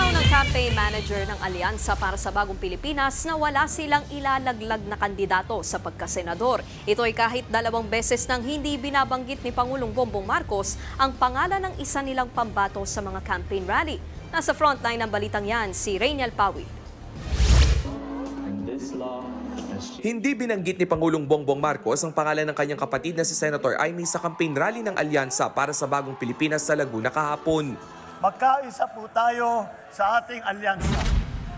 Malinaw ng campaign manager ng Alyansa para sa Bagong Pilipinas na wala silang ilalaglag na kandidato sa pagkasenador. Ito ay kahit 2 beses nang hindi binabanggit ni Pangulong Bongbong Marcos ang pangalan ng isa nilang pambato sa mga campaign rally. Nasa frontline ng balitang yan si Rainiel Pawi. Hindi binanggit ni Pangulong Bongbong Marcos ang pangalan ng kanyang kapatid na si Senator Amy sa campaign rally ng Alyansa para sa Bagong Pilipinas sa Laguna kahapon. Magkaisa po tayo sa ating alyansa.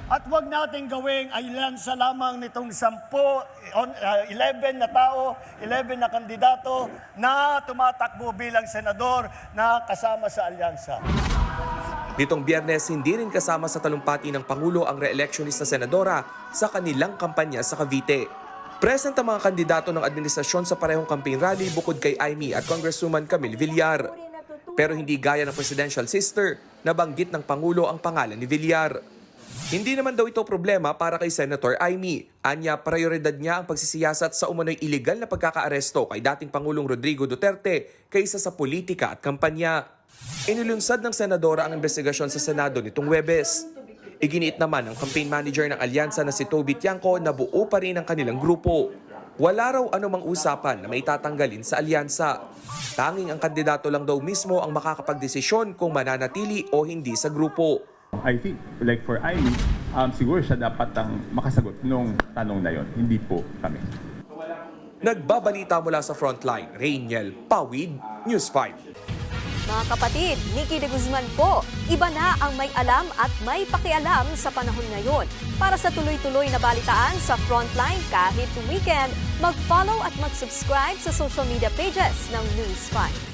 At huwag natin gawing alyansa lamang nitong 11 na tao, 11 na kandidato na tumatakbo bilang senador na kasama sa alyansa. Nitong Biyernes, hindi rin kasama sa talumpati ng Pangulo ang re-electionist na senadora sa kanilang kampanya sa Cavite. Present ang mga kandidato ng administrasyon sa parehong campaign rally bukod kay Amy at Congresswoman Camille Villar. Pero hindi gaya ng presidential sister, nabanggit ng Pangulo ang pangalan ni Villar. Hindi naman daw ito problema para kay Senator Amy. Anya, prioridad niya ang pagsisiyasat sa umano'y iligal na pagkakaaresto kay dating Pangulong Rodrigo Duterte kaysa sa politika at kampanya. Inilunsad ng senadora ang investigasyon sa Senado nitong Huwebes. Iginiit naman ng campaign manager ng Alyansa na si Toby Tiangco na buo pa rin ang kanilang grupo. Wala raw anumang usapan na may tatanggalin sa alyansa. Tanging ang kandidato lang daw mismo ang makakapagdesisyon kung mananatili o hindi sa grupo. I think, like for Amy, siguro siya dapat ang makasagot nung tanong na yon, hindi po kami. Nagbabalita mula sa Frontline, Rainiel Pawid, News 5. Mga kapatid, Nikki de Guzman po, iba na ang may alam at may pakialam sa panahon ngayon. Para sa tuloy-tuloy na balitaan sa Frontline kahit weekend, mag-follow at mag-subscribe sa social media pages ng News 5.